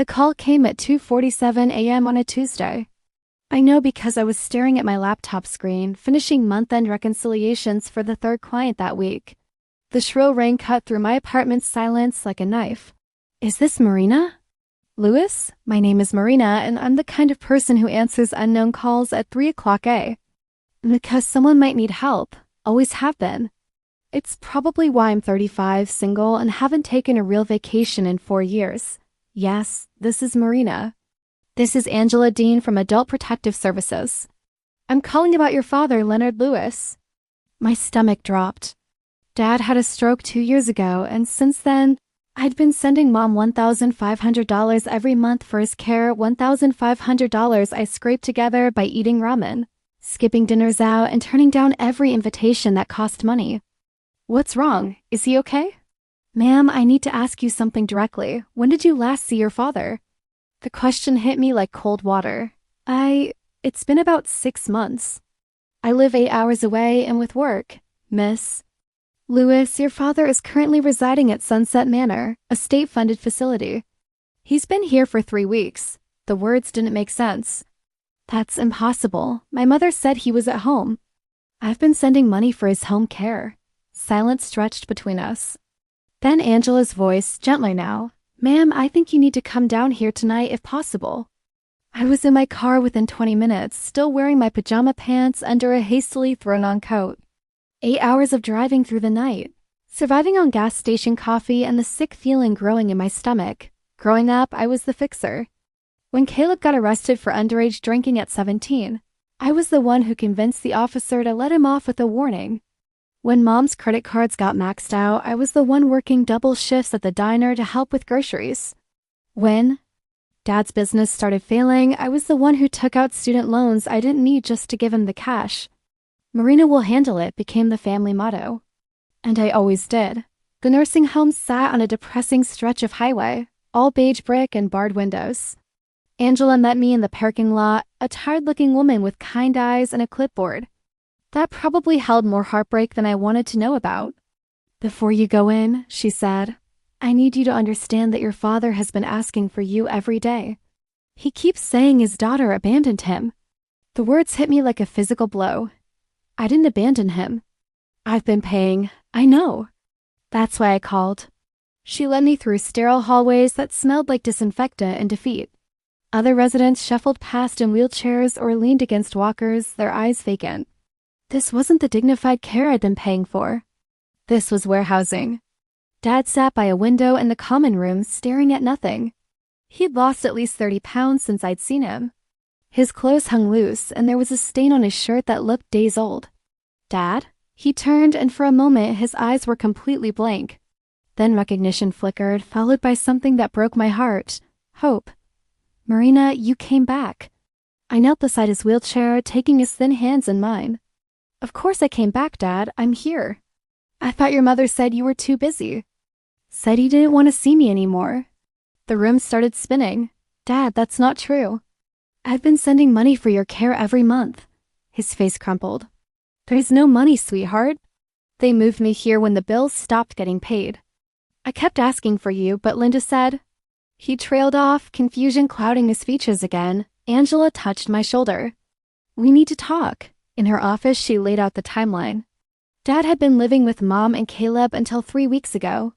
The call came at 2:47 a.m. on a Tuesday. I know because I was staring at my laptop screen, finishing month-end reconciliations for the third client that week. The shrill ring cut through my apartment's silence like a knife. Is this Marina? Lewis, my name is Marina, and I'm the kind of person who answers unknown calls at 3 o'clock a.m. Because someone might need help. Always have been. It's probably why I'm 35, single, and haven't taken a real vacation in 4 years. Yes, this is Marina. This is Angela Dean from Adult Protective Services. I'm calling about your father, Leonard Lewis. My stomach dropped. Dad had a stroke 2 years ago, and since then, I'd been sending Mom $1,500 every month for his care, $1,500 I scraped together by eating ramen, skipping dinners out, and turning down every invitation that cost money. What's wrong? Is he okay? Ma'am, I need to ask you something directly. When did you last see your father? The question hit me like cold water. It's been about 6 months. I live 8 hours away, and with work, Miss Lewis, your father is currently residing at Sunset Manor, a state-funded facility. He's been here for 3 weeks. The words didn't make sense. That's impossible. My mother said he was at home. I've been sending money for his home care. Silence stretched between us. Then Angela's voice, gentler now. Ma'am, I think you need to come down here tonight if possible. I was in my car within 20 minutes, still wearing my pajama pants under a hastily thrown-on coat. 8 hours of driving through the night, surviving on gas station coffee and the sick feeling growing in my stomach. Growing up, I was the fixer. When Caleb got arrested for underage drinking at 17, I was the one who convinced the officer to let him off with a warning. When Mom's credit cards got maxed out, I was the one working double shifts at the diner to help with groceries. When Dad's business started failing, I was the one who took out student loans I didn't need just to give him the cash. Marina will handle it became the family motto. And I always did. The nursing home sat on a depressing stretch of highway, all beige brick and barred windows. Angela met me in the parking lot, a tired-looking woman with kind eyes and a clipboard. That probably held more heartbreak than I wanted to know about. Before you go in, she said, I need you to understand that your father has been asking for you every day. He keeps saying his daughter abandoned him. The words hit me like a physical blow. I didn't abandon him. I've been paying. I know. That's why I called. She led me through sterile hallways that smelled like disinfectant and defeat. Other residents shuffled past in wheelchairs or leaned against walkers, their eyes vacant. This wasn't the dignified care I'd been paying for. This was warehousing. Dad sat by a window in the common room staring at nothing. He'd lost at least 30 pounds since I'd seen him. His clothes hung loose, and there was a stain on his shirt that looked days old. Dad? He turned, and for a moment his eyes were completely blank. Then recognition flickered, followed by something that broke my heart. Hope. Marina, you came back. I knelt beside his wheelchair, taking his thin hands in mine. Of course I came back, Dad. I'm here. I thought your mother said you were too busy. Said he didn't want to see me anymore. The room started spinning. Dad, that's not true. I've been sending money for your care every month. His face crumpled. There's no money, sweetheart. They moved me here when the bills stopped getting paid. I kept asking for you, but Linda said. He trailed off, confusion clouding his features again. Angela touched my shoulder. We need to talk. In her office, she laid out the timeline. Dad had been living with Mom and Caleb until 3 weeks ago.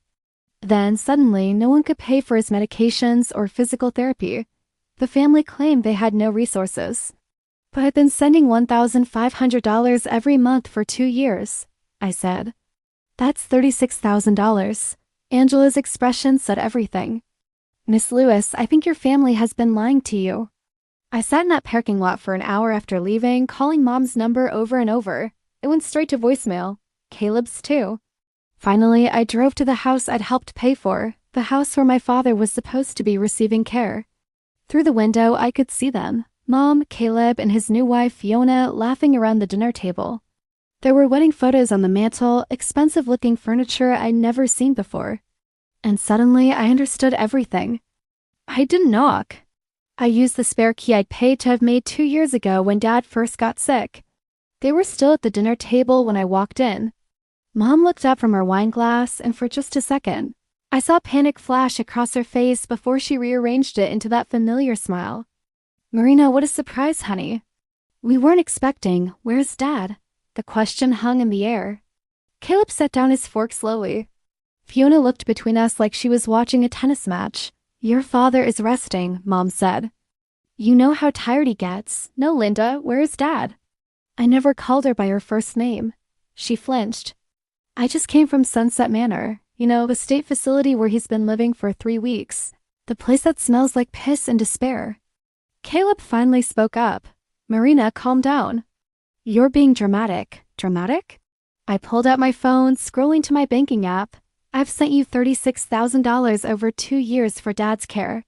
Then, suddenly, no one could pay for his medications or physical therapy. The family claimed they had no resources. But I've been sending $1,500 every month for 2 years, I said. That's $36,000. Angela's expression said everything. Miss Lewis, I think your family has been lying to you. I sat in that parking lot for an hour after leaving, calling Mom's number over and over. It went straight to voicemail. Caleb's too. Finally, I drove to the house I'd helped pay for, the house where my father was supposed to be receiving care. Through the window, I could see them, Mom, Caleb, and his new wife, Fiona, laughing around the dinner table. There were wedding photos on the mantel, expensive-looking furniture I'd never seen before. And suddenly, I understood everything. I didn't knock. I used the spare key I'd paid to have made 2 years ago when Dad first got sick. They were still at the dinner table when I walked in. Mom looked up from her wine glass, and for just a second, I saw panic flash across her face before she rearranged it into that familiar smile. Marina, what a surprise, honey. We weren't expecting. Where's Dad? The question hung in the air. Caleb set down his fork slowly. Fiona looked between us like she was watching a tennis match. Your father is resting, Mom said. You know how tired he gets. No, Linda, where is Dad? I never called her by her first name. She flinched. I just came from Sunset Manor, the state facility where he's been living for 3 weeks. The place that smells like piss and despair. Caleb finally spoke up. Marina, calm down. You're being dramatic. Dramatic? I pulled out my phone, scrolling to my banking app. I've sent you $36,000 over 2 years for Dad's care.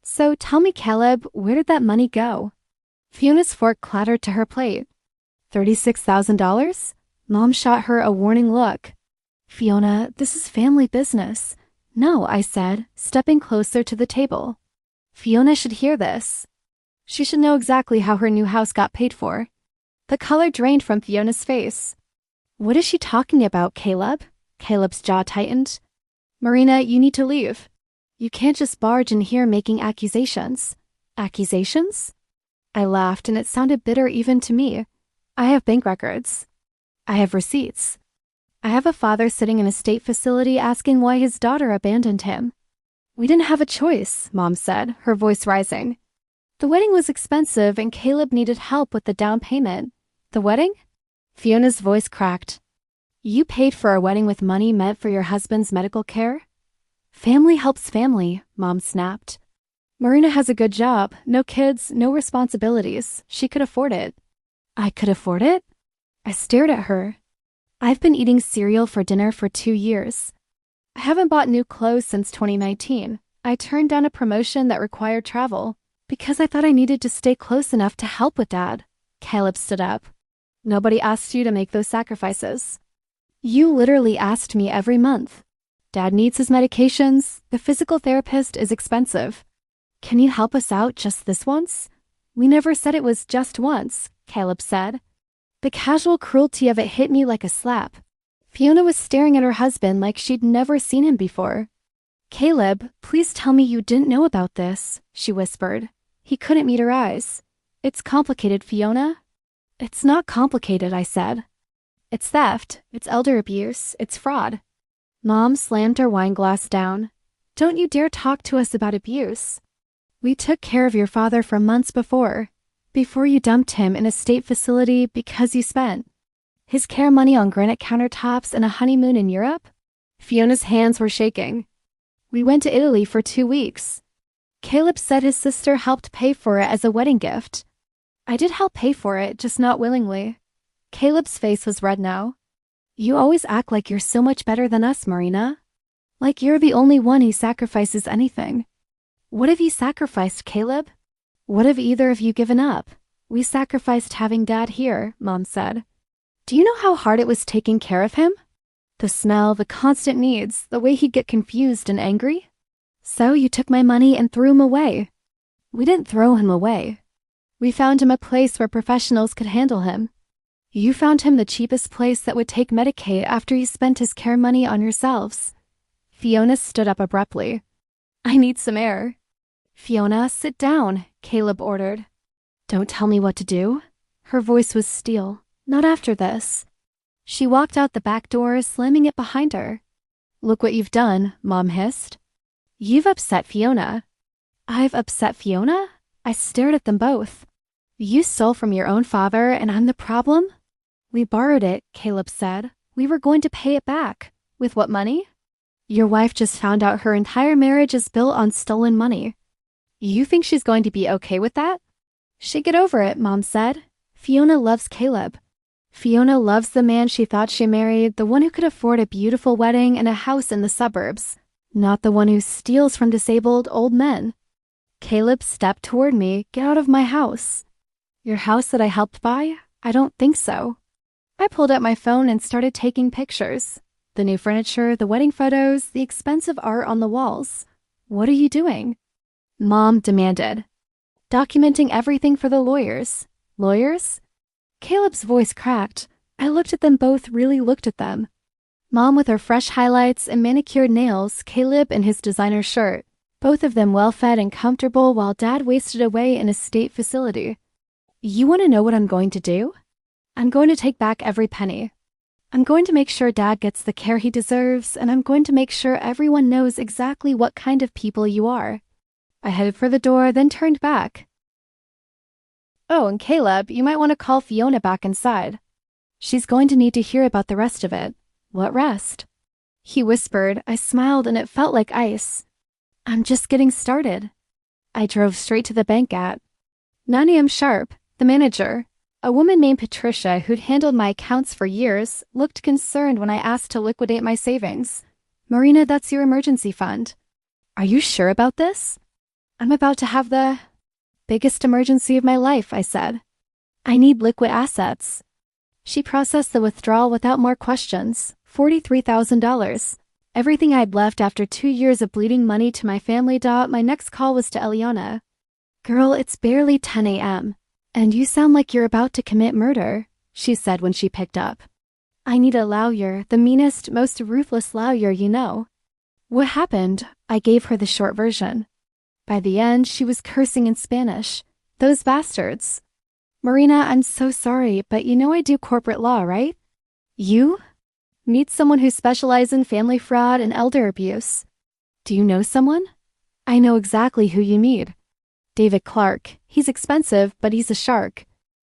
So tell me, Caleb, where did that money go? Fiona's fork clattered to her plate. $36,000? Mom shot her a warning look. Fiona, this is family business. No, I said, stepping closer to the table. Fiona should hear this. She should know exactly how her new house got paid for. The color drained from Fiona's face. What is she talking about, Caleb? Caleb's jaw tightened. Marina, you need to leave. You can't just barge in here making accusations. Accusations? I laughed, and it sounded bitter even to me. I have bank records. I have receipts. I have a father sitting in a state facility asking why his daughter abandoned him. We didn't have a choice, Mom said, her voice rising. The wedding was expensive and Caleb needed help with the down payment. The wedding? Fiona's voice cracked. You paid for a wedding with money meant for your husband's medical care? Family helps family, Mom snapped. Marina has a good job, no kids, no responsibilities. She could afford it. I could afford it? I stared at her. I've been eating cereal for dinner for 2 years. I haven't bought new clothes since 2019. I turned down a promotion that required travel because I thought I needed to stay close enough to help with Dad. Caleb stood up. Nobody asked you to make those sacrifices. You literally asked me every month. Dad needs his medications. The physical therapist is expensive. Can you help us out just this once? We never said it was just once, Caleb said. The casual cruelty of it hit me like a slap. Fiona was staring at her husband like she'd never seen him before. Caleb, please tell me you didn't know about this, she whispered. He couldn't meet her eyes. It's complicated, Fiona. It's not complicated, I said. It's theft, it's elder abuse, it's fraud. Mom slammed her wine glass down. Don't you dare talk to us about abuse. We took care of your father for months before you dumped him in a state facility because you spent his care money on granite countertops and a honeymoon in Europe? Fiona's hands were shaking. We went to Italy for 2 weeks. Caleb said his sister helped pay for it as a wedding gift. I did help pay for it, just not willingly. Caleb's face was red now. You always act like you're so much better than us, Marina. Like you're the only one who sacrifices anything. What have you sacrificed, Caleb? What have either of you given up? We sacrificed having Dad here, Mom said. Do you know how hard it was taking care of him? The smell, the constant needs, the way he'd get confused and angry? So you took my money and threw him away. We didn't throw him away. We found him a place where professionals could handle him. You found him the cheapest place that would take Medicaid after you spent his care money on yourselves. Fiona stood up abruptly. I need some air. Fiona, sit down, Caleb ordered. Don't tell me what to do. Her voice was steel. Not after this. She walked out the back door, slamming it behind her. Look what you've done, Mom hissed. You've upset Fiona. I've upset Fiona? I stared at them both. You stole from your own father and I'm the problem? We borrowed it, Caleb said. We were going to pay it back. With what money? Your wife just found out her entire marriage is built on stolen money. You think she's going to be okay with that? She'd get over it, Mom said. Fiona loves Caleb. Fiona loves the man she thought she married, the one who could afford a beautiful wedding and a house in the suburbs, not the one who steals from disabled old men. Caleb stepped toward me. Get out of my house. Your house that I helped buy? I don't think so. I pulled out my phone and started taking pictures. The new furniture, the wedding photos, the expensive art on the walls. What are you doing? Mom demanded. Documenting everything for the lawyers. Lawyers? Caleb's voice cracked. I looked at them both, really looked at them. Mom with her fresh highlights and manicured nails, Caleb in his designer shirt. Both of them well-fed and comfortable while Dad wasted away in a state facility. You want to know what I'm going to do? I'm going to take back every penny. I'm going to make sure Dad gets the care he deserves, and I'm going to make sure everyone knows exactly what kind of people you are. I headed for the door, then turned back. Oh, and Caleb, you might want to call Fiona back inside. She's going to need to hear about the rest of it. What rest? He whispered. I smiled, and it felt like ice. I'm just getting started. I drove straight to the bank at 9 a.m. sharp. The manager, a woman named Patricia who'd handled my accounts for years, looked concerned when I asked to liquidate my savings. Marina, that's your emergency fund. Are you sure about this? I'm about to have the biggest emergency of my life, I said. I need liquid assets. She processed the withdrawal without more questions. $43,000. Everything I'd left after 2 years of bleeding money to my family. My next call was to Eliana. Girl, it's barely 10 a.m. And you sound like you're about to commit murder, she said when she picked up. I need a lawyer, the meanest, most ruthless lawyer you know. What happened? I gave her the short version. By the end, she was cursing in Spanish. Those bastards. Marina, I'm so sorry, but you know I do corporate law, right? You? Meet someone who specializes in family fraud and elder abuse. Do you know someone? I know exactly who you need. David Clark. He's expensive, but he's a shark.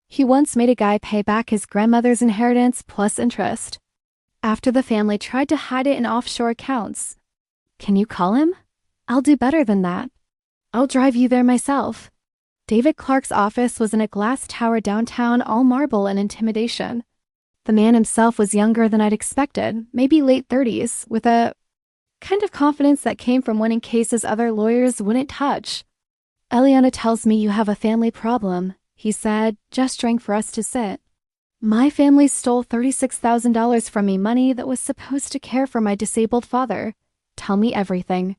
He once made a guy pay back his grandmother's inheritance plus interest. After the family tried to hide it in offshore accounts. Can you call him? I'll do better than that. I'll drive you there myself. David Clark's office was in a glass tower downtown, all marble and intimidation. The man himself was younger than I'd expected, maybe late 30s, with a kind of confidence that came from winning cases other lawyers wouldn't touch. Eliana tells me you have a family problem, he said, gesturing for us to sit. My family stole $36,000 from me, money that was supposed to care for my disabled father. Tell me everything.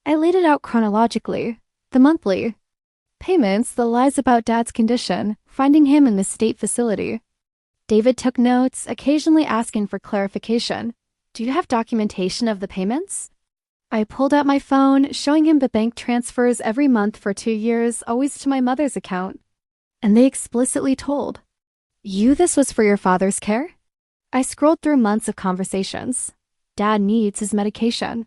I laid it out chronologically. The monthly payments, the lies about Dad's condition, finding him in the state facility. David took notes, occasionally asking for clarification. Do you have documentation of the payments? I pulled out my phone, showing him the bank transfers every month for 2 years, always to my mother's account. And they explicitly told, this was for your father's care? I scrolled through months of conversations. Dad needs his medication.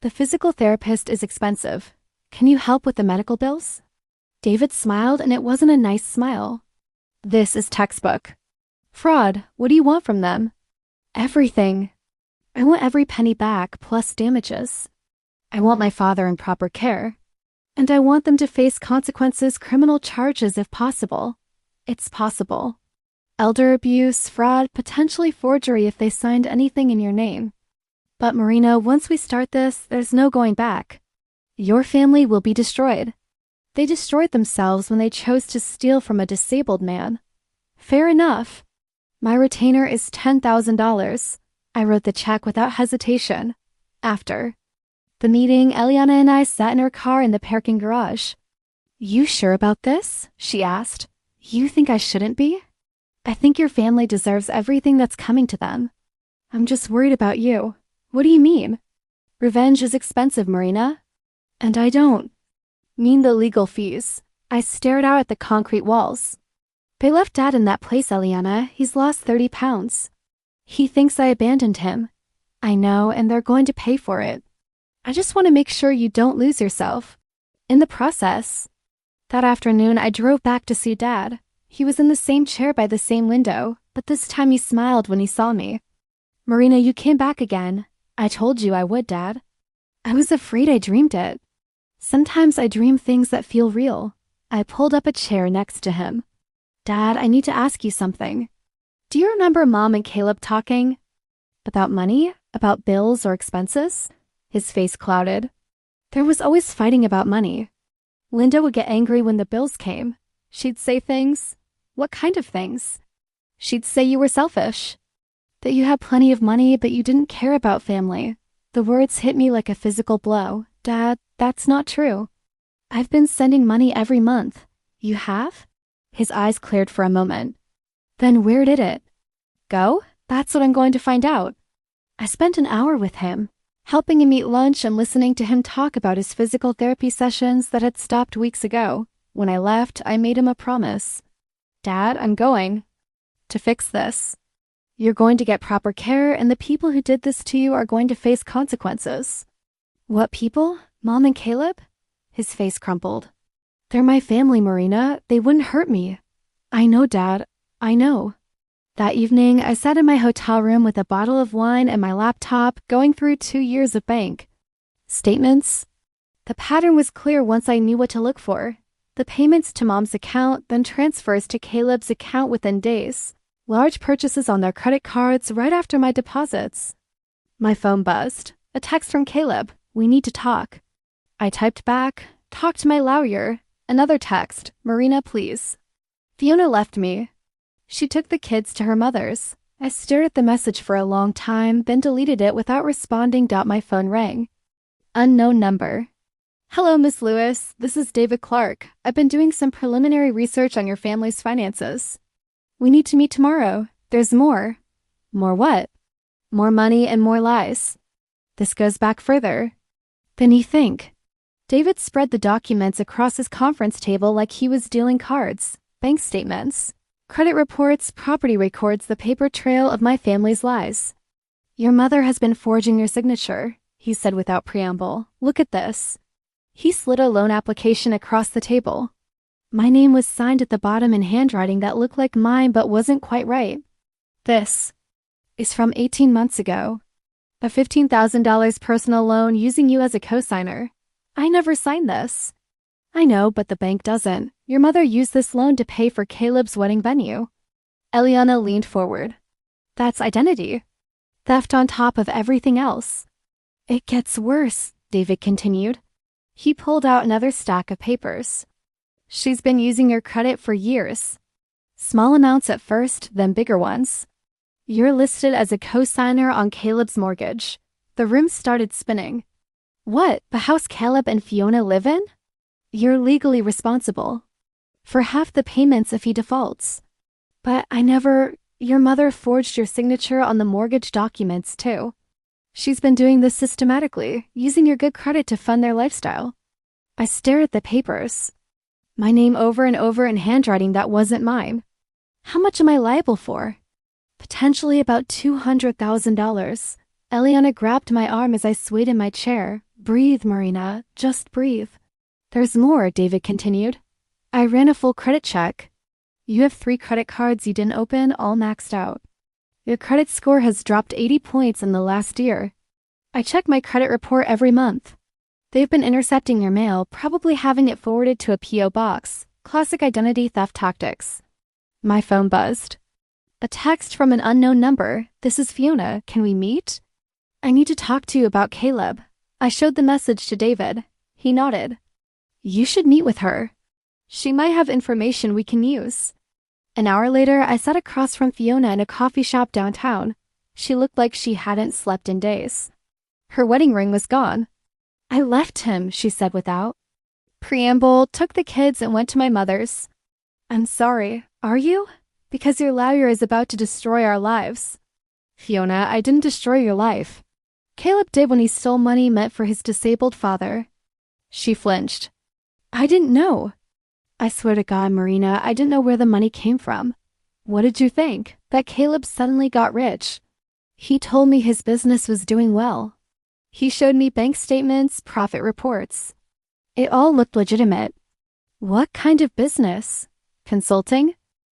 The physical therapist is expensive. Can you help with the medical bills? David smiled, and it wasn't a nice smile. This is textbook. Fraud. What do you want from them? Everything. I want every penny back, plus damages. I want my father in proper care. And I want them to face consequences, criminal charges if possible. It's possible. Elder abuse, fraud, potentially forgery if they signed anything in your name. But Marina, once we start this, there's no going back. Your family will be destroyed. They destroyed themselves when they chose to steal from a disabled man. Fair enough. My retainer is $10,000. I wrote the check without hesitation. After the meeting, Eliana and I sat in her car in the parking garage. You sure about this? She asked. You think I shouldn't be? I think your family deserves everything that's coming to them. I'm just worried about you. What do you mean? Revenge is expensive, Marina. And I don't mean the legal fees. I stared out at the concrete walls. They left Dad in that place, Eliana. He's lost 30 pounds. He thinks I abandoned him. I know, and they're going to pay for it. I just want to make sure you don't lose yourself. In the process. That afternoon, I drove back to see Dad. He was in the same chair by the same window, but this time he smiled when he saw me. Marina, you came back again. I told you I would, Dad. I was afraid I dreamed it. Sometimes I dream things that feel real. I pulled up a chair next to him. Dad, I need to ask you something. Do you remember Mom and Caleb talking? About money? About bills or expenses? His face clouded. There was always fighting about money. Linda would get angry when the bills came. She'd say things. What kind of things? She'd say you were selfish. That you had plenty of money, but you didn't care about family. The words hit me like a physical blow. Dad, that's not true. I've been sending money every month. You have? His eyes cleared for a moment. Then where did it go? That's what I'm going to find out. I spent an hour with him, helping him eat lunch and listening to him talk about his physical therapy sessions that had stopped weeks ago. When I left, I made him a promise. Dad, I'm going to fix this. You're going to get proper care, and the people who did this to you are going to face consequences. What people? Mom and Caleb? His face crumpled. They're my family, Marina. They wouldn't hurt me. I know, Dad. I know. That evening, I sat in my hotel room with a bottle of wine and my laptop, going through 2 years of bank statements. The pattern was clear once I knew what to look for. The payments to Mom's account, then transfers to Caleb's account within days. Large purchases on their credit cards right after my deposits. My phone buzzed. A text from Caleb. We need to talk. I typed back, talk to my lawyer. Another text. Marina, please. Fiona left me. She took the kids to her mother's. I stared at the message for a long time, then deleted it without responding. My phone rang. Unknown number. Hello, Miss Lewis. This is David Clark. I've been doing some preliminary research on your family's finances. We need to meet tomorrow. There's more. More what? More money and more lies. This goes back further than you think. David spread the documents across his conference table like he was dealing cards, bank statements, credit reports, property records, the paper trail of my family's lies. Your mother has been forging your signature, he said without preamble. Look at this. He slid a loan application across the table. My name was signed at the bottom in handwriting that looked like mine but wasn't quite right. This is from 18 months ago. A $15,000 personal loan using you as a co-signer. I never signed this. I know, but the bank doesn't. Your mother used this loan to pay for Caleb's wedding venue. Eliana leaned forward. That's identity. Theft on top of everything else. It gets worse, David continued. He pulled out another stack of papers. She's been using your credit for years. Small amounts at first, then bigger ones. You're listed as a co-signer on Caleb's mortgage. The room started spinning. What, the house Caleb and Fiona live in? You're legally responsible for half the payments if he defaults. But your mother forged your signature on the mortgage documents too. She's been doing this systematically, using your good credit to fund their lifestyle. I stared at the papers. My name over and over in handwriting that wasn't mine. How much am I liable for? Potentially about $200,000. Eliana grabbed my arm as I swayed in my chair. Breathe, Marina. Just breathe. There's more, David continued. I ran a full credit check. You have 3 credit cards you didn't open, all maxed out. Your credit score has dropped 80 points in the last year. I check my credit report every month. They've been intercepting your mail, probably having it forwarded to a P.O. box. Classic identity theft tactics. My phone buzzed. A text from an unknown number. This is Fiona. Can we meet? I need to talk to you about Caleb. I showed the message to David. He nodded. You should meet with her. She might have information we can use. An hour later, I sat across from Fiona in a coffee shop downtown. She looked like she hadn't slept in days. Her wedding ring was gone. I left him, she said without preamble, took the kids and went to my mother's. I'm sorry. Are you? Because your lawyer is about to destroy our lives. Fiona, I didn't destroy your life. Caleb did when he stole money meant for his disabled father. She flinched. I didn't know. I swear to God, Marina, I didn't know where the money came from. What did you think? That Caleb suddenly got rich? He told me his business was doing well. He showed me bank statements, profit reports. It all looked legitimate. What kind of business? Consulting?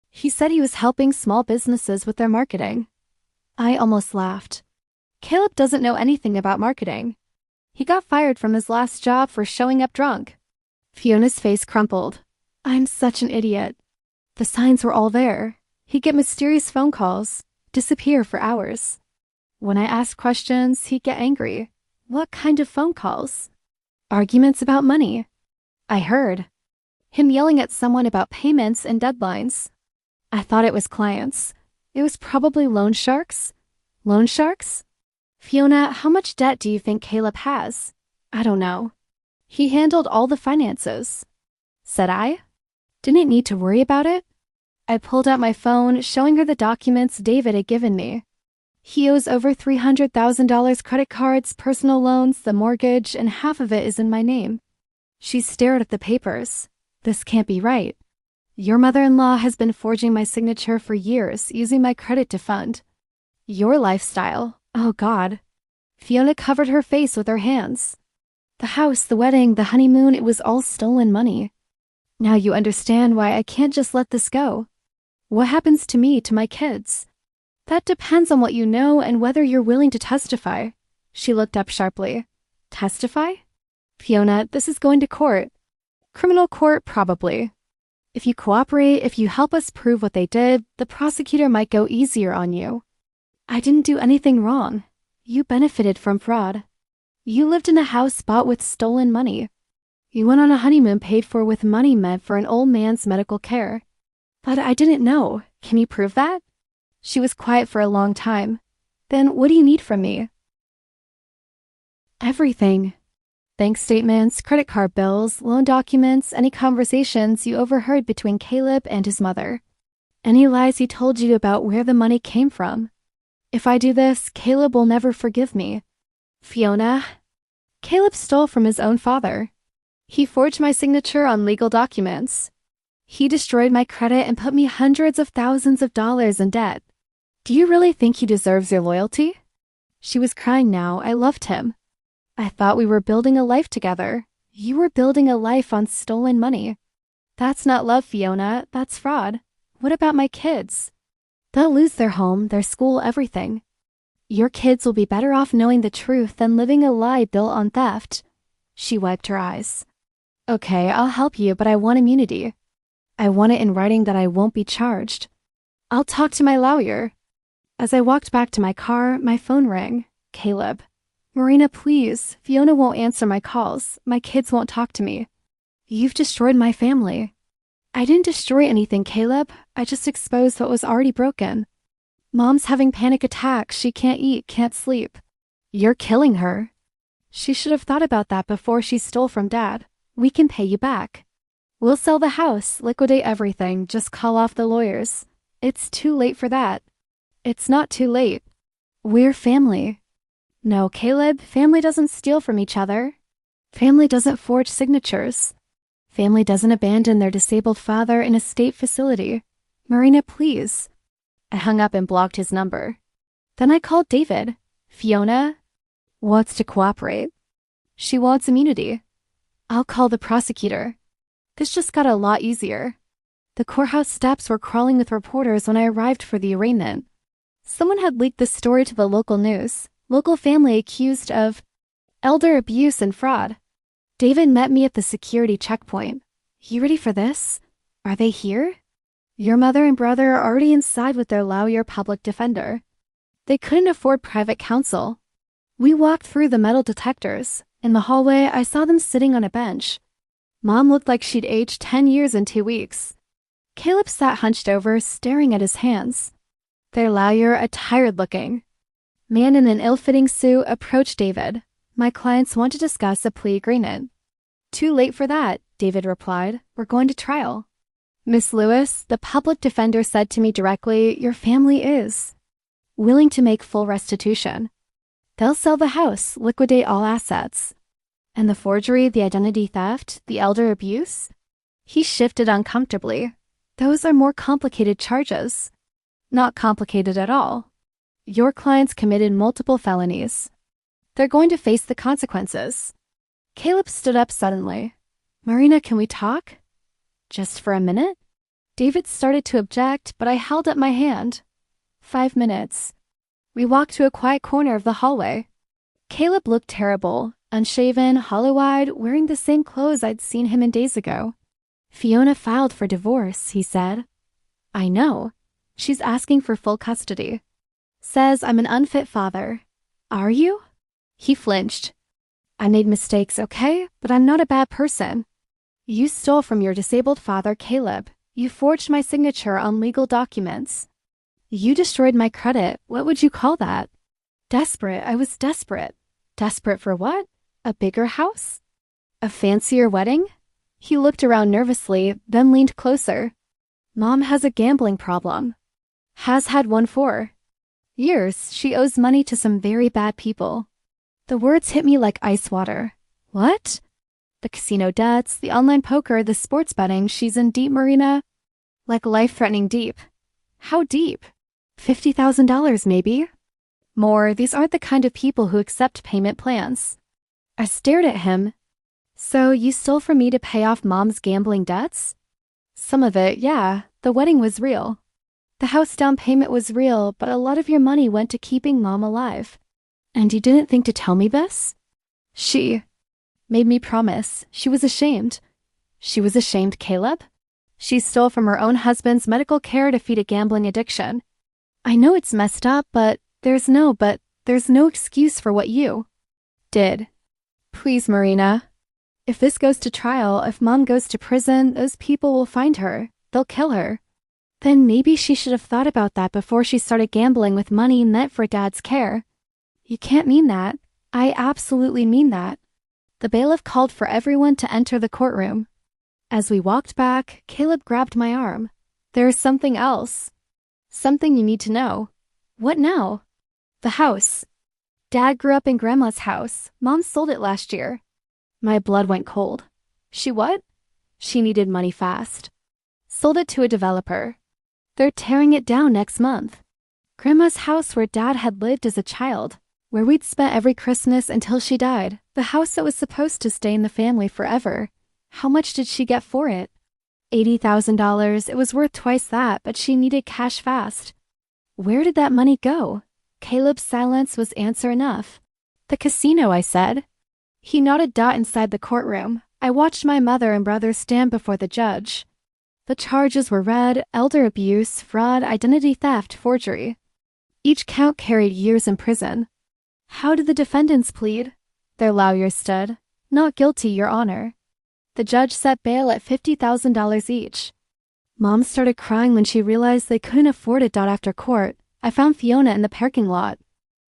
He said he was helping small businesses with their marketing. I almost laughed. Caleb doesn't know anything about marketing. He got fired from his last job for showing up drunk. Fiona's face crumpled. I'm such an idiot. The signs were all there. He'd get mysterious phone calls, disappear for hours. When I asked questions, he'd get angry. What kind of phone calls? Arguments about money. I heard him yelling at someone about payments and deadlines. I thought it was clients. It was probably loan sharks. Loan sharks? Fiona, how much debt do you think Caleb has? I don't know. He handled all the finances. Said I? Didn't need to worry about it? I pulled out my phone, showing her the documents David had given me. He owes over $300,000 credit cards, personal loans, the mortgage, and half of it is in my name. She stared at the papers. This can't be right. Your mother-in-law has been forging my signature for years, using my credit to fund your lifestyle. Oh God. Fiona covered her face with her hands. The house, the wedding, the honeymoon, it was all stolen money. Now you understand why I can't just let this go. What happens to me, to my kids? That depends on what you know and whether you're willing to testify. She looked up sharply. Testify? Fiona, this is going to court. Criminal court, probably. If you cooperate, if you help us prove what they did, the prosecutor might go easier on you. I didn't do anything wrong. You benefited from fraud. You lived in a house bought with stolen money. You went on a honeymoon paid for with money meant for an old man's medical care. But I didn't know. Can you prove that? She was quiet for a long time. Then what do you need from me? Everything. Bank statements, credit card bills, loan documents, any conversations you overheard between Caleb and his mother. Any lies he told you about where the money came from. If I do this, Caleb will never forgive me. Fiona, Caleb stole from his own father. He forged my signature on legal documents. He destroyed my credit and put me hundreds of thousands of dollars in debt. Do you really think he deserves your loyalty? She was crying now. I loved him. I thought we were building a life together. You were building a life on stolen money. That's not love, Fiona. That's fraud. What about my kids? They'll lose their home, their school, everything. Your kids will be better off knowing the truth than living a lie built on theft. She wiped her eyes. Okay, I'll help you, but I want immunity. I want it in writing that I won't be charged. I'll talk to my lawyer. As I walked back to my car, my phone rang. Caleb. Marina, please. Fiona won't answer my calls. My kids won't talk to me. You've destroyed my family. I didn't destroy anything, Caleb. I just exposed what was already broken. Mom's having panic attacks. She can't eat, can't sleep. You're killing her. She should have thought about that before she stole from Dad. We can pay you back. We'll sell the house, liquidate everything, just call off the lawyers. It's too late for that. It's not too late. We're family. No, Caleb, family doesn't steal from each other. Family doesn't forge signatures. Family doesn't abandon their disabled father in a state facility. Marina, please. I hung up and blocked his number. Then I called David. Fiona wants to cooperate. She wants immunity. I'll call the prosecutor. This just got a lot easier. The courthouse steps were crawling with reporters when I arrived for the arraignment. Someone had leaked the story to the local news. Local family accused of elder abuse and fraud. David met me at the security checkpoint. You ready for this? Are they here? Your mother and brother are already inside with their lawyer public defender. They couldn't afford private counsel. We walked through the metal detectors. In the hallway, I saw them sitting on a bench. Mom looked like she'd aged 10 years in 2 weeks. Caleb sat hunched over, staring at his hands. Their lawyer, a tired-looking man in an ill-fitting suit, approached David. My clients want to discuss a plea agreement. Too late for that, David replied. We're going to trial. Miss Lewis, the public defender said to me directly, your family is willing to make full restitution. They'll sell the house, liquidate all assets. And the forgery, the identity theft, the elder abuse? He shifted uncomfortably. Those are more complicated charges. Not complicated at all. Your clients committed multiple felonies. They're going to face the consequences. Caleb stood up suddenly. Marina, can we talk? Just for a minute? David started to object, but I held up my hand. 5 minutes. We walked to a quiet corner of the hallway. Caleb looked terrible, unshaven, hollow-eyed, wearing the same clothes I'd seen him in days ago. Fiona filed for divorce, he said. I know. She's asking for full custody. Says I'm an unfit father. Are you? He flinched. I made mistakes, okay? But I'm not a bad person. You stole from your disabled father, Caleb. You forged my signature on legal documents. You destroyed my credit. What would you call that? Desperate. I was desperate. Desperate for what? A bigger house? A fancier wedding? He looked around nervously, then leaned closer. Mom has a gambling problem. Has had one for Years, she owes money to some very bad people. The words hit me like ice water. What? The casino debts, the online poker, the sports betting, she's in deep, Marina. Like life-threatening deep. How deep? $50,000 maybe? More, these aren't the kind of people who accept payment plans. I stared at him. So you stole from me to pay off Mom's gambling debts? Some of it, yeah. The wedding was real. The house down payment was real, but a lot of your money went to keeping Mom alive. And you didn't think to tell me this? She made me promise. She was ashamed. She was ashamed, Caleb? She stole from her own husband's medical care to feed a gambling addiction. I know it's messed up, but there's no excuse for what you did. Please, Marina. If this goes to trial, if Mom goes to prison, those people will find her. They'll kill her. Then maybe she should have thought about that before she started gambling with money meant for Dad's care. You can't mean that. I absolutely mean that. The bailiff called for everyone to enter the courtroom. As we walked back, Caleb grabbed my arm. There's something else. Something you need to know. What now? The house. Dad grew up in Grandma's house. Mom sold it last year. My blood went cold. She what? She needed money fast. Sold it to a developer. They're tearing it down next month. Grandma's house where Dad had lived as a child, where we'd spent every Christmas until she died, the house that was supposed to stay in the family forever. How much did she get for it? $80,000. It was worth twice that, but she needed cash fast. Where did that money go? Caleb's silence was answer enough. The casino, I said. He nodded. Inside the courtroom, I watched my mother and brother stand before the judge. The charges were read: elder abuse, fraud, identity theft, forgery. Each count carried years in prison. How did the defendants plead? Their lawyers stood. Not guilty, Your Honor. The judge set bail at $50,000 each. Mom started crying when she realized they couldn't afford it. After court, I found Fiona in the parking lot.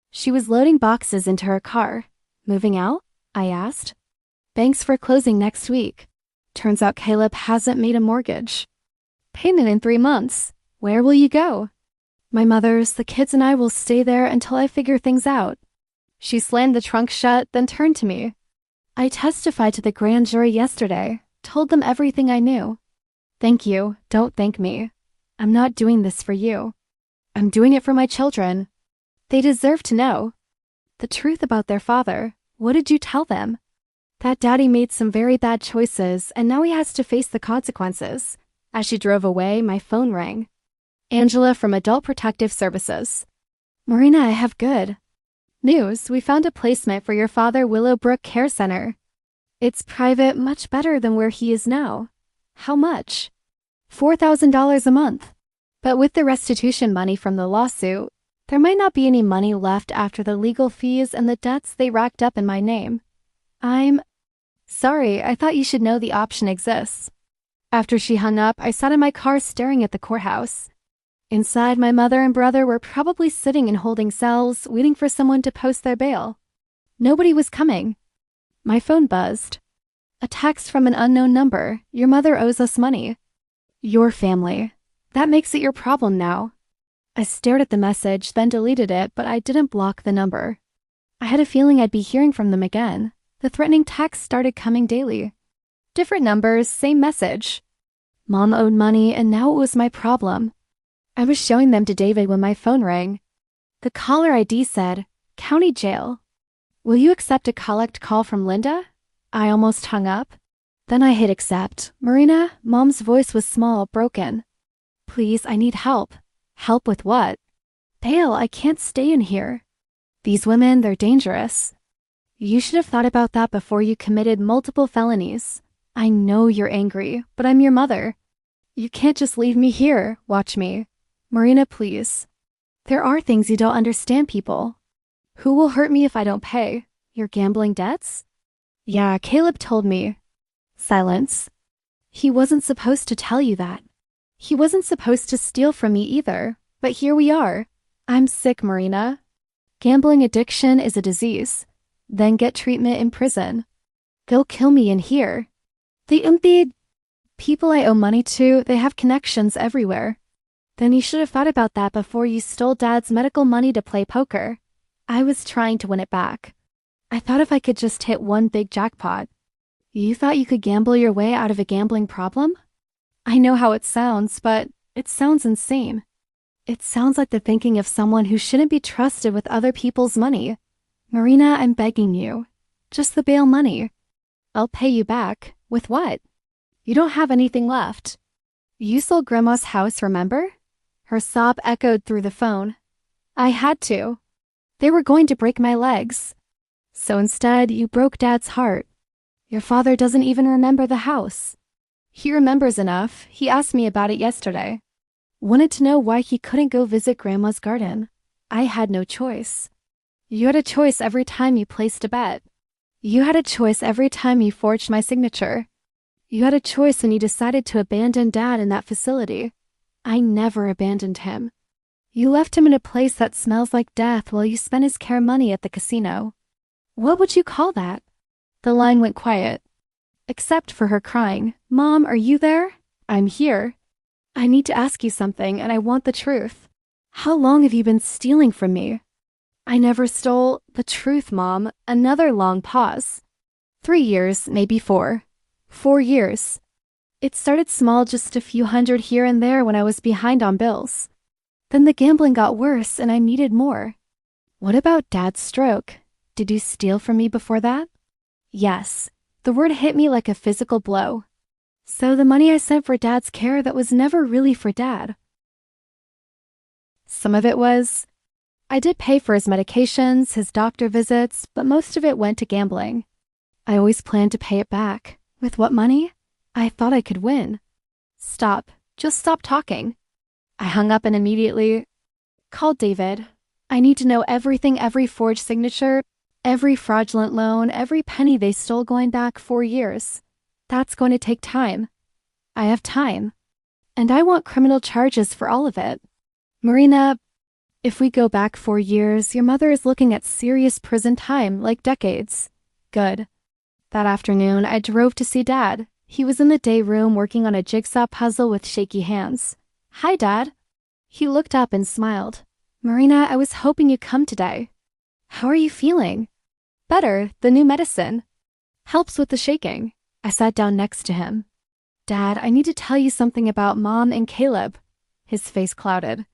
She was loading boxes into her car. Moving out? I asked. Banks for closing next week. Turns out Caleb hasn't made a mortgage. Payment in 3 months. Where will you go? My mother's, the kids and I will stay there until I figure things out. She slammed the trunk shut, then turned to me. I testified to the grand jury yesterday, told them everything I knew. Thank you, don't thank me. I'm not doing this for you. I'm doing it for my children. They deserve to know the truth about their father. What did you tell them? That Daddy made some very bad choices, and now he has to face the consequences. As she drove away, my phone rang. Angela from Adult Protective Services. Marina, I have good news. We found a placement for your father, Willowbrook Care Center. It's private, much better than where he is now. How much? $4,000 a month. But with the restitution money from the lawsuit, there might not be any money left after the legal fees and the debts they racked up in my name. I'm sorry, I thought you should know the option exists. After she hung up, I sat in my car staring at the courthouse. Inside, my mother and brother were probably sitting in holding cells, waiting for someone to post their bail. Nobody was coming. My phone buzzed. A text from an unknown number. Your mother owes us money. Your family. That makes it your problem now. I stared at the message, then deleted it, but I didn't block the number. I had a feeling I'd be hearing from them again. The threatening texts started coming daily. Different numbers, same message. Mom owed money, and now it was my problem. I was showing them to David when my phone rang. The caller ID said, County Jail. Will you accept a collect call from Linda? I almost hung up. Then I hit accept. Marina, Mom's voice was small, broken. Please, I need help. Help with what? Bail, I can't stay in here. These women, they're dangerous. You should have thought about that before you committed multiple felonies. I know you're angry, but I'm your mother. You can't just leave me here. Watch me. Marina, please. There are things you don't understand, people. Who will hurt me if I don't pay? Your gambling debts? Yeah, Caleb told me. Silence. He wasn't supposed to tell you that. He wasn't supposed to steal from me either, but here we are. I'm sick, Marina. Gambling addiction is a disease. Then get treatment in prison. They'll kill me in here. The people I owe money to, they have connections everywhere. Then you should have thought about that before you stole Dad's medical money to play poker. I was trying to win it back. I thought if I could just hit one big jackpot. You thought you could gamble your way out of a gambling problem? I know how it sounds, but it sounds insane. It sounds like the thinking of someone who shouldn't be trusted with other people's money. Marina, I'm begging you. Just the bail money. I'll pay you back. With what? You don't have anything left. You sold Grandma's house, remember? Her sob echoed through the phone. I had to. They were going to break my legs. So instead, you broke Dad's heart. Your father doesn't even remember the house. He remembers enough. He asked me about it yesterday. Wanted to know why he couldn't go visit Grandma's garden. I had no choice. You had a choice every time you placed a bet. You had a choice every time you forged my signature. You had a choice when you decided to abandon Dad in that facility. I never abandoned him. You left him in a place that smells like death while you spent his care money at the casino. What would you call that? The line went quiet. Except for her crying, Mom, are you there? I'm here. I need to ask you something, and I want the truth. How long have you been stealing from me? I never stole the truth, Mom. Another long pause. 3 years, maybe 4. 4 years. It started small, just a few hundred here and there when I was behind on bills. Then the gambling got worse and I needed more. What about Dad's stroke? Did you steal from me before that? Yes. The word hit me like a physical blow. So the money I sent for Dad's care, that was never really for Dad. Some of it was. I did pay for his medications, his doctor visits, but most of it went to gambling. I always planned to pay it back. With what money? I thought I could win. Stop. Just stop talking. I hung up and immediately called David. I need to know everything, every forged signature, every fraudulent loan, every penny they stole going back 4 years. That's going to take time. I have time. And I want criminal charges for all of it. Marina, if we go back 4 years, your mother is looking at serious prison time, like decades. Good. That afternoon, I drove to see Dad. He was in the day room working on a jigsaw puzzle with shaky hands. Hi, Dad. He looked up and smiled. Marina, I was hoping you'd come today. How are you feeling? Better, the new medicine. Helps with the shaking. I sat down next to him. Dad, I need to tell you something about Mom and Caleb. His face clouded.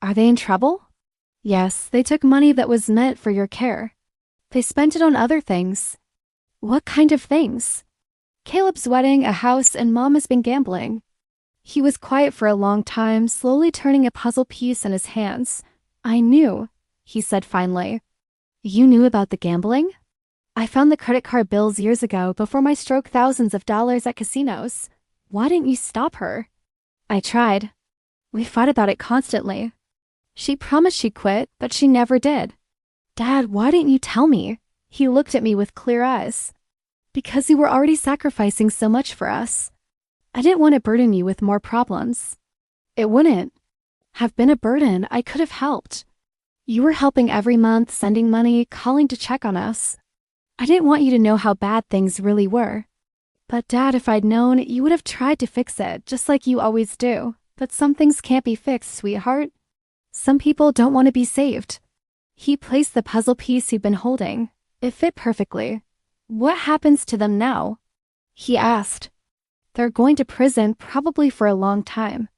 Are they in trouble? Yes, they took money that was meant for your care. They spent it on other things. What kind of things? Caleb's wedding, a house, and Mom has been gambling. He was quiet for a long time, slowly turning a puzzle piece in his hands. I knew, he said finally. You knew about the gambling? I found the credit card bills years ago before my stroke, thousands of dollars at casinos. Why didn't you stop her? I tried. We fought about it constantly. She promised she'd quit, but she never did. Dad, why didn't you tell me? He looked at me with clear eyes. Because you were already sacrificing so much for us. I didn't want to burden you with more problems. It wouldn't have been a burden. I could have helped. You were helping every month, sending money, calling to check on us. I didn't want you to know how bad things really were. But Dad, if I'd known, you would have tried to fix it, just like you always do. But some things can't be fixed, sweetheart. Some people don't want to be saved. He placed the puzzle piece he'd been holding. It fit perfectly. What happens to them now? He asked. They're going to prison, probably for a long time.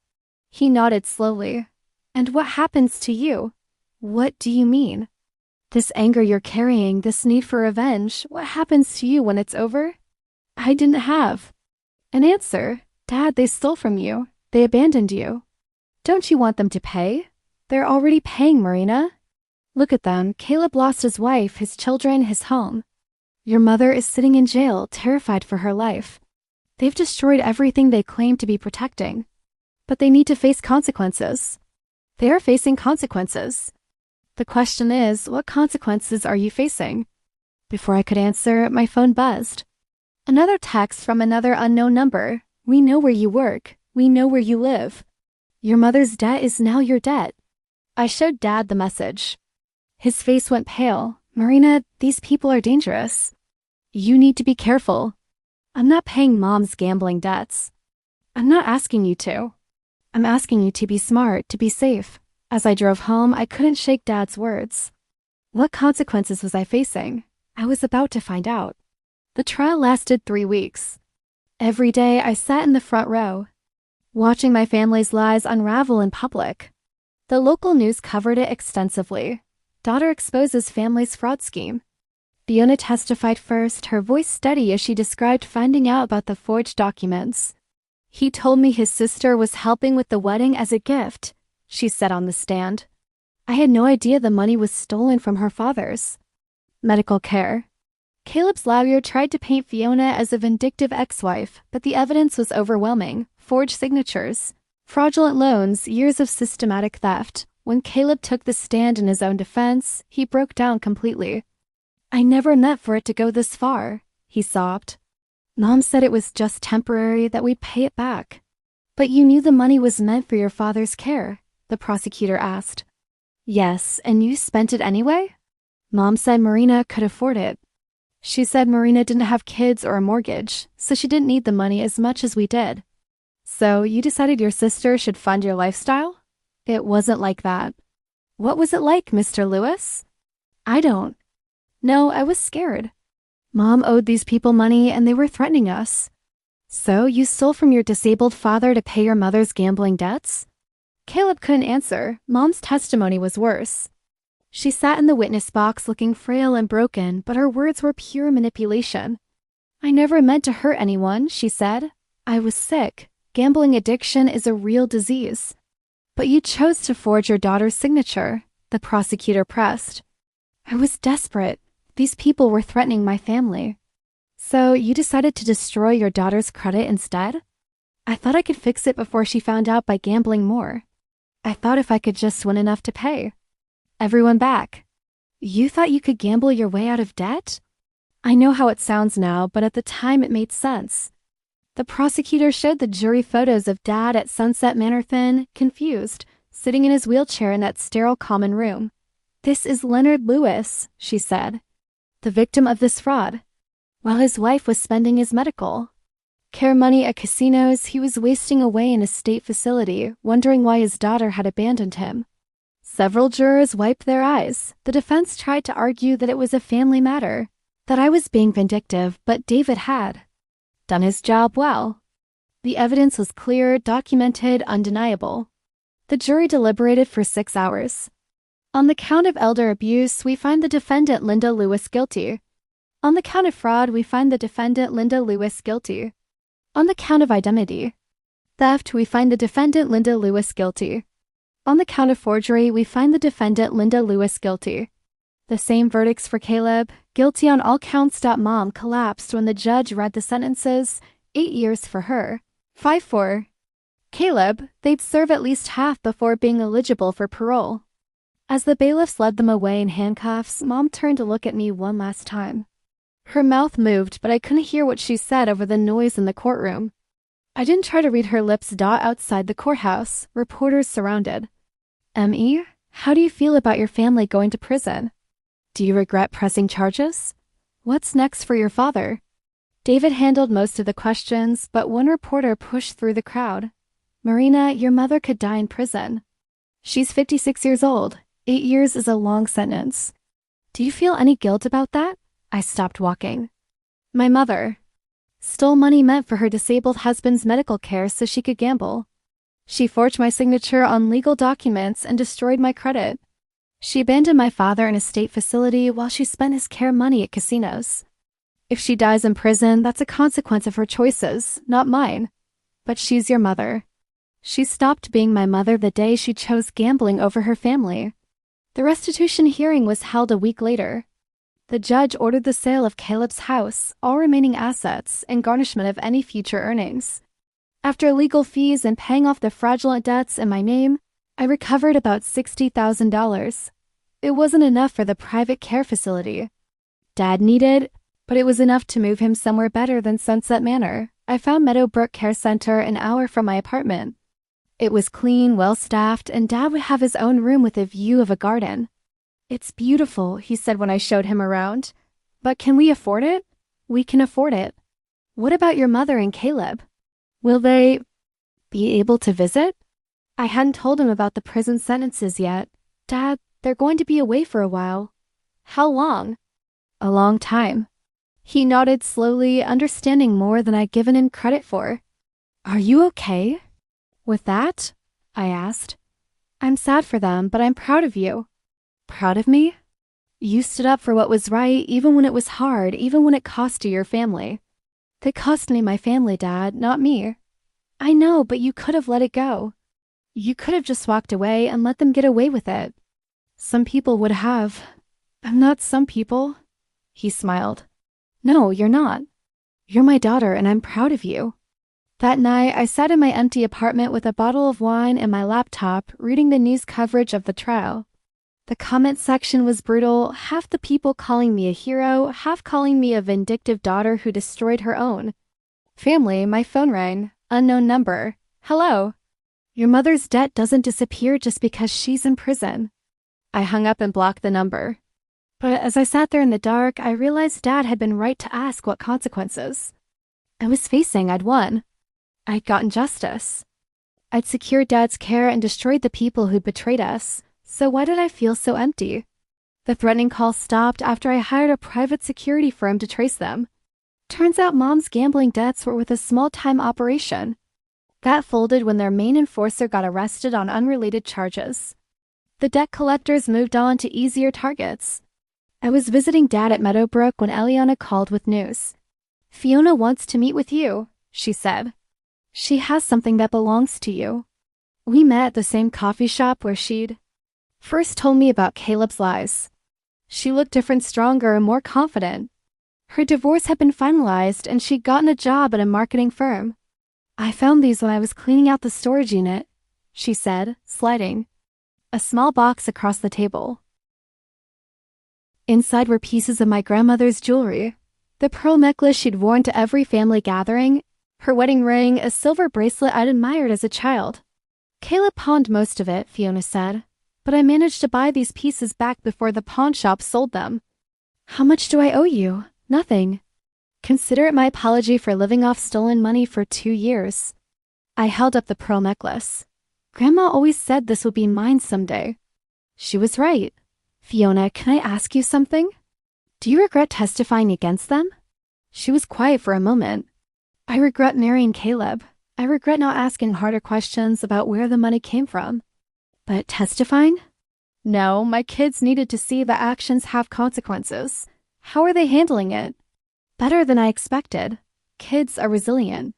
He nodded slowly. And what happens to you? What do you mean? This anger you're carrying, this need for revenge, what happens to you when it's over? I didn't have an answer. Dad, they stole from you. They abandoned you. Don't you want them to pay? They're already paying, Marina. Look at them. Caleb lost his wife, his children, his home. Your mother is sitting in jail, terrified for her life. They've destroyed everything they claim to be protecting. But they need to face consequences. They are facing consequences. The question is, what consequences are you facing? Before I could answer, my phone buzzed. Another text from another unknown number. We know where you work. We know where you live. Your mother's debt is now your debt. I showed Dad the message. His face went pale. Marina, these people are dangerous. You need to be careful. I'm not paying Mom's gambling debts. I'm not asking you to. I'm asking you to be smart, to be safe. As I drove home, I couldn't shake Dad's words. What consequences was I facing? I was about to find out. The trial lasted 3 weeks. Every day I sat in the front row, watching my family's lies unravel in public. The local news covered it extensively. Daughter exposes family's fraud scheme. Fiona testified first, her voice steady as she described finding out about the forged documents. He told me his sister was helping with the wedding as a gift, she said on the stand. I had no idea the money was stolen from her father's. Medical care. Caleb's lawyer tried to paint Fiona as a vindictive ex-wife, but the evidence was overwhelming. Forged signatures, fraudulent loans, years of systematic theft. When Caleb took the stand in his own defense, he broke down completely. I never meant for it to go this far, he sobbed. Mom said it was just temporary, that we'd pay it back. But you knew the money was meant for your father's care, the prosecutor asked. Yes, and you spent it anyway? Mom said Marina could afford it. She said Marina didn't have kids or a mortgage, so she didn't need the money as much as we did. So you decided your sister should fund your lifestyle? It wasn't like that. What was it like, Mr. Lewis? I don't. No, I was scared. Mom owed these people money and they were threatening us. So you stole from your disabled father to pay your mother's gambling debts? Caleb couldn't answer. Mom's testimony was worse. She sat in the witness box looking frail and broken, but her words were pure manipulation. I never meant to hurt anyone, she said. I was sick. Gambling addiction is a real disease. But you chose to forge your daughter's signature, the prosecutor pressed. I was desperate. These people were threatening my family. So you decided to destroy your daughter's credit instead? I thought I could fix it before she found out by gambling more. I thought if I could just win enough to pay everyone back. You thought you could gamble your way out of debt? I know how it sounds now, but at the time it made sense. The prosecutor showed the jury photos of Dad at Sunset Manor thin, confused, sitting in his wheelchair in that sterile common room. This is Leonard Lewis, she said, the victim of this fraud. While his wife was spending his medical care money at casinos, he was wasting away in a state facility, wondering why his daughter had abandoned him. Several jurors wiped their eyes. The defense tried to argue that it was a family matter, that I was being vindictive, but David had done his job well. The evidence was clear, documented, undeniable. The jury deliberated for 6 hours. On the count of elder abuse, we find the defendant Linda Lewis guilty. On the count of fraud, we find the defendant Linda Lewis guilty. On the count of identity theft, we find the defendant Linda Lewis guilty. On the count of forgery, we find the defendant Linda Lewis guilty. The same verdicts for Caleb, guilty on all counts. Mom collapsed when the judge read the sentences, 8 years for her, 5 for Caleb. They'd serve at least half before being eligible for parole. As the bailiffs led them away in handcuffs, Mom turned to look at me one last time. Her mouth moved, but I couldn't hear what she said over the noise in the courtroom. I didn't try to read her lips. Outside the courthouse, reporters surrounded. M.E., how do you feel about your family going to prison? Do you regret pressing charges? What's next for your father? David handled most of the questions, but one reporter pushed through the crowd. Marina, your mother could die in prison. She's 56 years old. 8 years is a long sentence. Do you feel any guilt about that? I stopped walking. My mother stole money meant for her disabled husband's medical care so she could gamble. She forged my signature on legal documents and destroyed my credit. She abandoned my father in a state facility while she spent his care money at casinos. If she dies in prison, that's a consequence of her choices, not mine. But she's your mother. She stopped being my mother the day she chose gambling over her family. The restitution hearing was held a week later. The judge ordered the sale of Caleb's house, all remaining assets, and garnishment of any future earnings. After legal fees and paying off the fraudulent debts in my name, I recovered about $60,000. It wasn't enough for the private care facility Dad needed, but it was enough to move him somewhere better than Sunset Manor. I found Meadowbrook Care Center an hour from my apartment. It was clean, well-staffed, and Dad would have his own room with a view of a garden. It's beautiful, he said when I showed him around. But can we afford it? We can afford it. What about your mother and Caleb? Will they be able to visit? I hadn't told him about the prison sentences yet. Dad, they're going to be away for a while. How long? A long time. He nodded slowly, understanding more than I'd given him credit for. Are you okay? With that? I asked. I'm sad for them, but I'm proud of you. Proud of me? You stood up for what was right, even when it was hard, even when it cost you your family. They cost me my family, Dad, not me. I know, but you could have let it go. You could have just walked away and let them get away with it. Some people would have. I'm not some people. He smiled. No, you're not. You're my daughter, and I'm proud of you. That night, I sat in my empty apartment with a bottle of wine and my laptop, reading the news coverage of the trial. The comment section was brutal, half the people calling me a hero, half calling me a vindictive daughter who destroyed her own. Family, my phone rang. Unknown number. Hello. Your mother's debt doesn't disappear just because she's in prison. I hung up and blocked the number. But as I sat there in the dark, I realized Dad had been right to ask what consequences. I was facing I'd won. I'd gotten justice. I'd secured Dad's care and destroyed the people who betrayed us. So why did I feel so empty? The threatening call stopped after I hired a private security firm to trace them. Turns out Mom's gambling debts were with a small-time operation. That folded when their main enforcer got arrested on unrelated charges. The debt collectors moved on to easier targets. I was visiting Dad at Meadowbrook when Eliana called with news. Fiona wants to meet with you, she said. She has something that belongs to you. We met at the same coffee shop where she'd first told me about Caleb's lies. She looked different, stronger, and more confident. Her divorce had been finalized and she'd gotten a job at a marketing firm. I found these when I was cleaning out the storage unit, she said, sliding a small box across the table. Inside were pieces of my grandmother's jewelry. The pearl necklace she'd worn to every family gathering, her wedding ring, a silver bracelet I'd admired as a child. Caleb pawned most of it, Fiona said, but I managed to buy these pieces back before the pawn shop sold them. How much do I owe you? Nothing. Consider it my apology for living off stolen money for 2 years. I held up the pearl necklace. Grandma always said this would be mine someday. She was right. Fiona, can I ask you something? Do you regret testifying against them? She was quiet for a moment. I regret marrying Caleb. I regret not asking harder questions about where the money came from. But testifying? No, my kids needed to see that actions have consequences. How are they handling it? Better than I expected. Kids are resilient.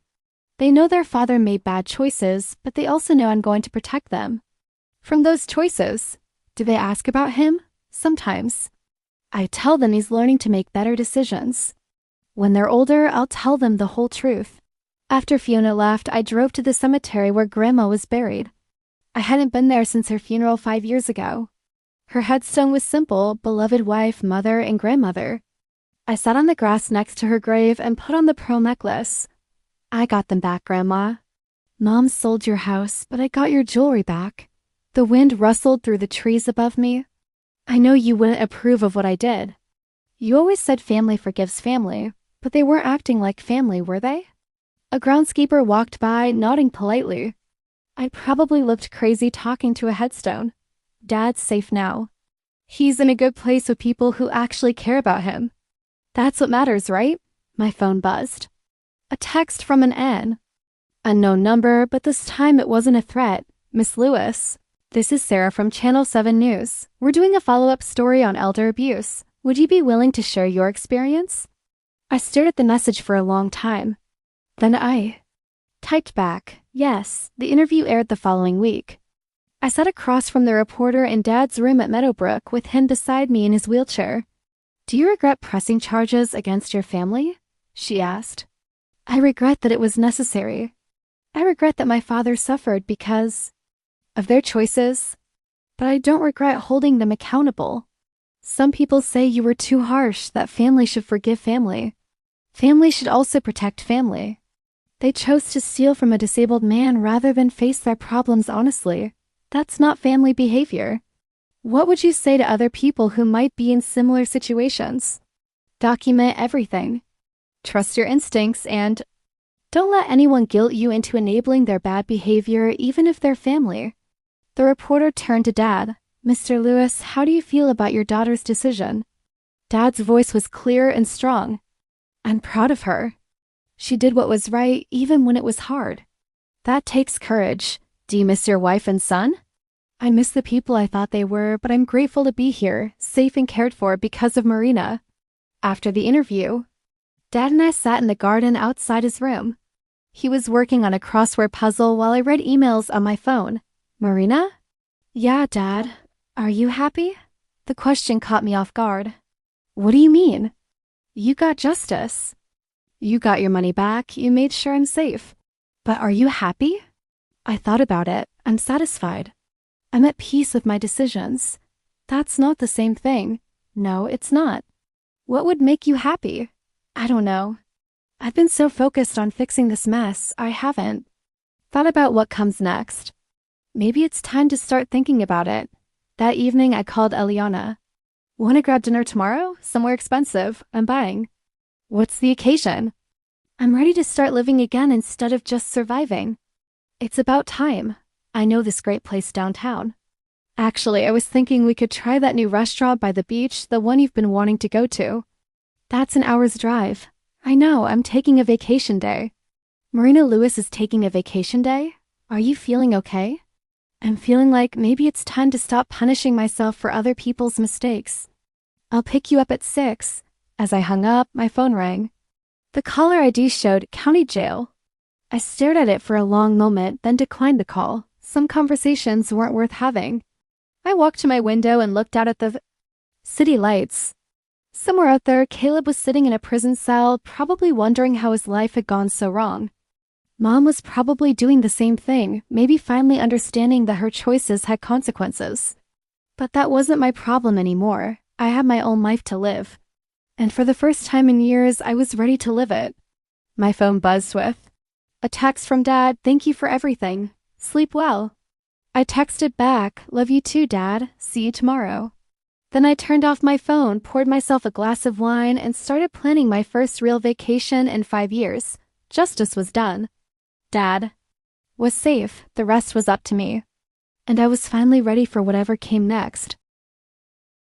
They know their father made bad choices, but they also know I'm going to protect them. From those choices, do they ask about him? Sometimes. I tell them he's learning to make better decisions. When they're older, I'll tell them the whole truth. After Fiona left, I drove to the cemetery where Grandma was buried. I hadn't been there since her funeral 5 years ago. Her headstone was simple, beloved wife, mother, and grandmother. I sat on the grass next to her grave and put on the pearl necklace. I got them back, Grandma. Mom sold your house, but I got your jewelry back. The wind rustled through the trees above me. I know you wouldn't approve of what I did. You always said family forgives family, but they weren't acting like family, were they? A groundskeeper walked by, nodding politely. I'd probably looked crazy talking to a headstone. Dad's safe now. He's in a good place with people who actually care about him. That's what matters, right? My phone buzzed. A text from an N. Unknown number, but this time it wasn't a threat. Miss Lewis. This is Sarah from Channel 7 News. We're doing a follow-up story on elder abuse. Would you be willing to share your experience? I stared at the message for a long time. Then I typed back, yes, the interview aired the following week. I sat across from the reporter in Dad's room at Meadowbrook with him beside me in his wheelchair. Do you regret pressing charges against your family? She asked. I regret that it was necessary. I regret that my father suffered because of their choices, but I don't regret holding them accountable. Some people say you were too harsh, that family should forgive family. Family should also protect family. They chose to steal from a disabled man rather than face their problems honestly. That's not family behavior. What would you say to other people who might be in similar situations? Document everything. Trust your instincts and Don't let anyone guilt you into enabling their bad behavior, even if they're family. The reporter turned to Dad. Mr. Lewis, how do you feel about your daughter's decision? Dad's voice was clear and strong. I'm proud of her. She did what was right, even when it was hard. That takes courage. Do you miss your wife and son? I miss the people I thought they were, but I'm grateful to be here, safe and cared for because of Marina. After the interview, Dad and I sat in the garden outside his room. He was working on a crossword puzzle while I read emails on my phone. Marina? Yeah, Dad. Are you happy? The question caught me off guard. What do you mean? You got justice. You got your money back, you made sure I'm safe. But are you happy? I thought about it. I'm satisfied. I'm at peace with my decisions. That's not the same thing. No, it's not. What would make you happy? I don't know. I've been so focused on fixing this mess, I haven't thought about what comes next. Maybe it's time to start thinking about it. That evening, I called Eliana. Want to grab dinner tomorrow? Somewhere expensive. I'm buying. What's the occasion? I'm ready to start living again instead of just surviving. It's about time. I know this great place downtown. Actually, I was thinking we could try that new restaurant by the beach, the one you've been wanting to go to. That's an hour's drive. I know, I'm taking a vacation day. Marina Lewis is taking a vacation day? Are you feeling okay? I'm feeling like maybe it's time to stop punishing myself for other people's mistakes. I'll pick you up at 6. As I hung up, my phone rang. The caller ID showed County Jail. I stared at it for a long moment, then declined the call. Some conversations weren't worth having. I walked to my window and looked out at the city lights. Somewhere out there, Caleb was sitting in a prison cell, probably wondering how his life had gone so wrong. Mom was probably doing the same thing, maybe finally understanding that her choices had consequences. But that wasn't my problem anymore. I had my own life to live. And for the first time in years, I was ready to live it. My phone buzzed with a text from Dad, thank you for everything. Sleep well. I texted back, love you too, Dad. See you tomorrow. Then I turned off my phone, poured myself a glass of wine, and started planning my first real vacation in 5 years. Justice was done. Dad was safe. The rest was up to me. And I was finally ready for whatever came next.